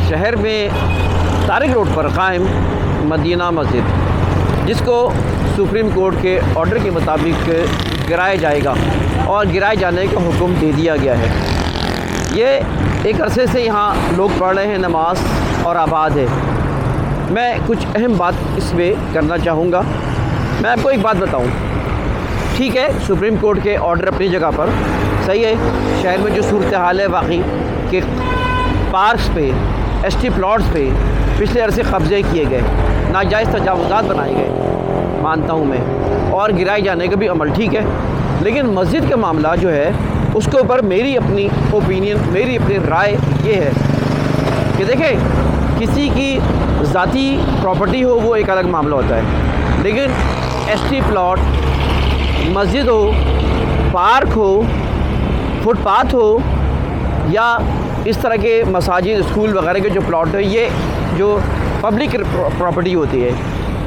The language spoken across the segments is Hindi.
शहर में तारिक रोड पर कायम मदीना मस्जिद, जिसको सुप्रीम कोर्ट के ऑर्डर के मुताबिक गिराया जाएगा और गिराए जाने का हुक्म दे दिया गया है। ये एक अरसे से यहाँ लोग पढ़ रहे हैं नमाज और आबाद है। मैं कुछ अहम बात इसमें करना चाहूँगा। मैं आपको एक बात बताऊँ, ठीक है, सुप्रीम कोर्ट के ऑर्डर अपनी जगह पर सही है। शहर में जो सूरत हाल है वाकई कि पार्क्स पे, एसटी प्लॉट्स पे पिछले अरसे कब्ज़े किए गए, नाजायज़ तजावुज़ात बनाए गए, मानता हूँ मैं, और गिराए जाने का भी अमल ठीक है। लेकिन मस्जिद का मामला जो है उसके ऊपर मेरी अपनी ओपिनियन, मेरी अपनी राय ये है कि देखें, किसी की ज़ाती प्रॉपर्टी हो वो एक अलग मामला होता है, लेकिन एसटी प्लॉट, मस्जिद हो, पार्क हो, फुटपाथ हो या इस तरह के मसाजिद, स्कूल वगैरह के जो प्लॉट है, ये जो पब्लिक प्रॉपर्टी होती है,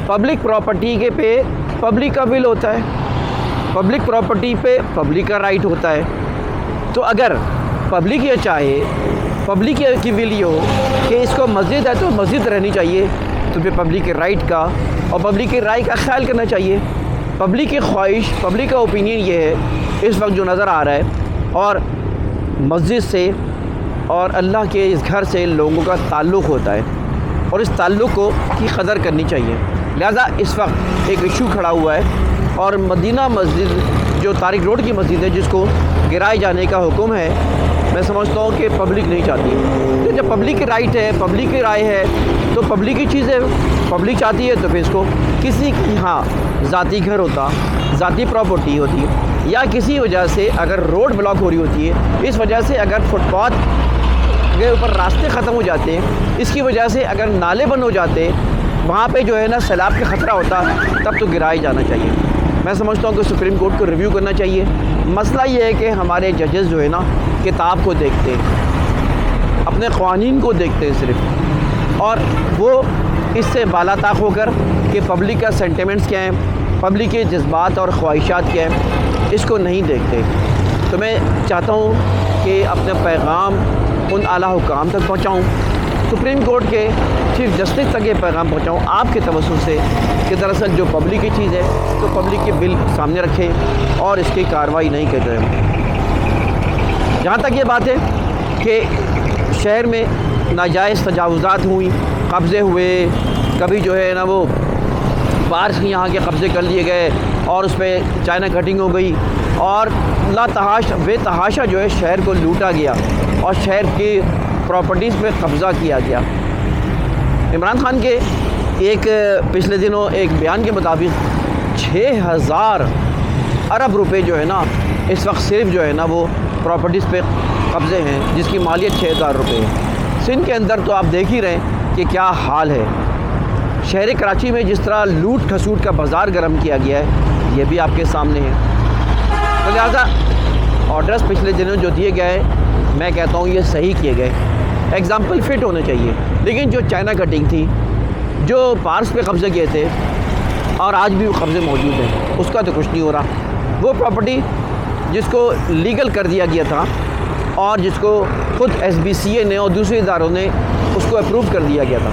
पब्लिक प्रॉपर्टी के पे पब्लिक का विल होता है, पब्लिक प्रॉपर्टी पे पब्लिक का राइट होता है। तो अगर पब्लिक ये चाहे, पब्लिक की विल ये हो कि इसको मस्जिद है तो मस्जिद रहनी चाहिए, तो फिर पब्लिक के राइट का और पब्लिक के राय का ख्याल करना चाहिए। पब्लिक की ख्वाहिश, पब्लिक का ओपिनियन ये है इस वक्त जो नज़र आ रहा है, और मस्जिद से और अल्लाह के इस घर से लोगों का ताल्लुक़ होता है और इस ताल्लुक़ को की कदर करनी चाहिए। लिहाजा इस वक्त एक इशू खड़ा हुआ है और मदीना मस्जिद जो तारिक रोड की मस्जिद है जिसको गिराए जाने का हुक्म है, मैं समझता हूँ कि पब्लिक नहीं चाहती। तो जब पब्लिक की राइट है, पब्लिक की राय है, तो पब्लिक की चीज़ है, पब्लिक चाहती है, तो फिर इसको किसी की हाँ ज़ाती घर होता, ज़ाती प्रॉपर्टी होती है, या किसी वजह से अगर रोड ब्लॉक हो रही होती है, इस वजह से अगर फुटपाथ के ऊपर रास्ते ख़त्म हो जाते हैं, इसकी वजह से अगर नाले बंद हो जाते, वहाँ पे जो है ना सैलाब का ख़तरा होता, तब तो गिराए जाना चाहिए। मैं समझता हूँ कि सुप्रीम कोर्ट को रिव्यू करना चाहिए। मसला ये है कि हमारे जजेस जो है ना किताब को देखते हैं, अपने क़वानीन को देखते हैं सिर्फ, और वो इससे बालाताक होकर कि पब्लिक का सेंटिमेंट्स क्या हैं, पब्लिक के जज्बात और ख्वाहिशात क्या हैं, इसको नहीं देखते। तो मैं चाहता हूँ कि अपने पैगाम उन आला हुकाम तक पहुँचाऊँ, सुप्रीम कोर्ट के चीफ जस्टिस तक ये पैगाम पहुँचाऊँ आपके तवज्जुह से कि दरअसल जो पब्लिक की चीज़ है तो पब्लिक के बिल सामने रखें और इसकी कार्रवाई नहीं कर रहे। जहाँ तक ये बात है कि शहर में नाजायज़ तजावुज़ात हुई, कब्ज़े हुए, कभी जो है ना वो पार्क यहाँ के कब्ज़े कर लिए गए और उस पर चाइना कटिंग हो गई और बेतहाशा जो है शहर को लूटा गया और शहर की प्रॉपर्टीज़ पे कब्ज़ा किया गया। इमरान खान के एक पिछले दिनों एक बयान के मुताबिक 6000 अरब रुपए जो है ना इस वक्त सिर्फ जो है ना वो प्रॉपर्टीज़ पे कब्ज़े हैं, जिसकी मालियत 6000 रुपये है। सिंध के अंदर तो आप देख ही रहे हैं कि क्या हाल है। शहर कराची में जिस तरह लूट खसूट का बाज़ार गर्म किया गया है, ये भी आपके सामने है। तो लिहाजा ऑर्डर्स पिछले दिनों जो दिए गए, मैं कहता हूँ ये सही किए गए, एग्ज़ाम्पल फिट होने चाहिए। लेकिन जो चाइना कटिंग थी, जो पार्क्स पे कब्ज़े किए थे और आज भी वो कब्ज़े मौजूद हैं, उसका तो कुछ नहीं हो रहा। वो प्रॉपर्टी जिसको लीगल कर दिया गया था और जिसको खुद SBCA ने और दूसरे इदारों ने उसको अप्रूव कर दिया गया था,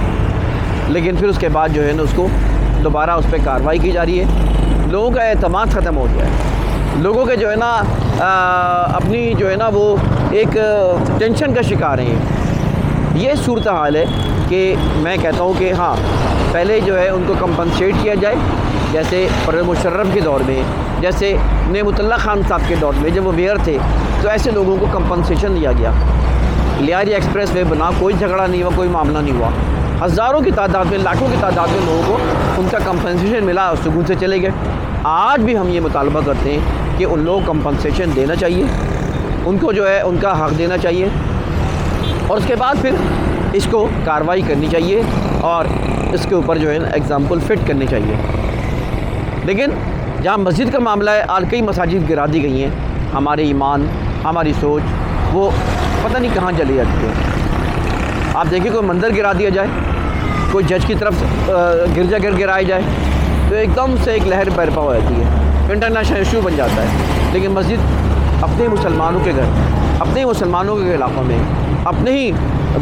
लेकिन फिर उसके बाद जो है ना उसको दोबारा उस पर कार्रवाई की जा रही है। लोगों का एतमाद ख़त्म हो गया है, लोगों के जो है ना अपनी जो है ना वो एक टेंशन का शिकार हैं। ये सूरत हाल है कि मैं कहता हूँ कि हाँ, पहले जो है उनको कंपनसेट किया जाए, जैसे परवेज़ मुशर्रफ के दौर में, जैसे नेमतुल्लाह खान साहब के दौर में जब वो मेयर थे, तो ऐसे लोगों को कंपनसेशन दिया गया। लियारी एक्सप्रेस वे बना, कोई झगड़ा नहीं हुआ, कोई मामला नहीं हुआ, हज़ारों की तादाद में, लाखों की तादाद में लोगों को उनका कंपनसेशन मिला और सुकून से चले गए। आज भी हम ये मुतालबा करते हैं कि उन लोगों को कंपनसेशन देना चाहिए, उनको जो है उनका हक़ देना चाहिए और उसके बाद फिर इसको कार्रवाई करनी चाहिए और इसके ऊपर जो है ना एग्ज़ाम्पल फिट करनी चाहिए। लेकिन जहाँ मस्जिद का मामला है, और कई मसाजिद गिरा दी गई हैं, हमारे ईमान, हमारी सोच वो पता नहीं कहाँ चली जाती है। आप देखिए कोई मंदिर गिरा दिया जाए, कोई जज की तरफ गिरजाघर गिराया जाए, तो एकदम से एक लहर बरपा हो जाती है, इंटरनेशनल इशू बन जाता है। लेकिन मस्जिद अपने मुसलमानों के घर, अपने मुसलमानों के इलाक़ों में, अपने ही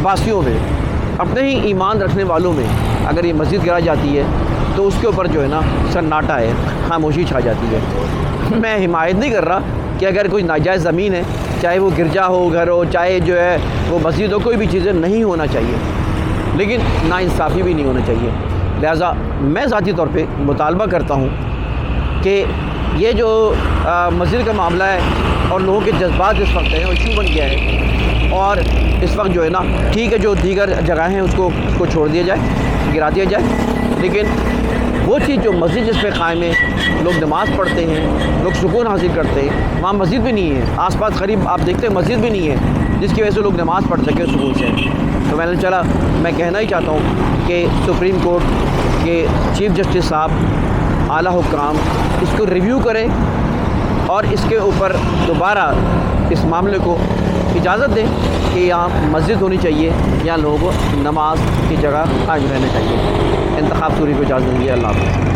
वासियों में, अपने ही ईमान रखने वालों में अगर ये मस्जिद गिराई जाती है तो उसके ऊपर जो है ना सन्नाटा है, खामोशी छा जाती है। मैं हिमायत नहीं कर रहा कि अगर कोई नाजायज़ ज़मीन है, चाहे वो गिरजा हो, घर हो, चाहे जो है वो मस्जिद हो, कोई भी चीज़ें नहीं होना चाहिए, लेकिन नाइंसाफ़ी भी नहीं होना चाहिए। लिहाजा मैं ज़ाती तौर पे मुतालबा करता हूँ कि ये जो मस्जिद का मामला है और लोगों के जज्बात इस वक्त हैं, इशू बन गया है, और इस वक्त जो है ना ठीक है, जो दीगर जगह हैं उसको छोड़ दिया जाए, गिरा दिया जाए, लेकिन वो चीज़ जो मस्जिद जिस पे क़ायम है, लोग नमाज़ पढ़ते हैं, लोग सुकून हासिल करते हैं, वहाँ मस्जिद भी नहीं है, आसपास करीब आप देखते हैं मस्जिद भी नहीं है जिसकी वजह से लोग नमाज़ पढ़ सकें सुकून से। तो मैं कहना ही चाहता हूँ कि सुप्रीम कोर्ट के चीफ़ जस्टिस साहब, आला हुक्काम इसको रिव्यू करें और इसके ऊपर दोबारा इस मामले को इजाज़त दें कि यहाँ मस्जिद होनी चाहिए, यहाँ लोगों को नमाज की जगह कायम रहना चाहिए। इंतखाब सूरी को इजाज़त देंगे। अल्लाह हाफ़िज़।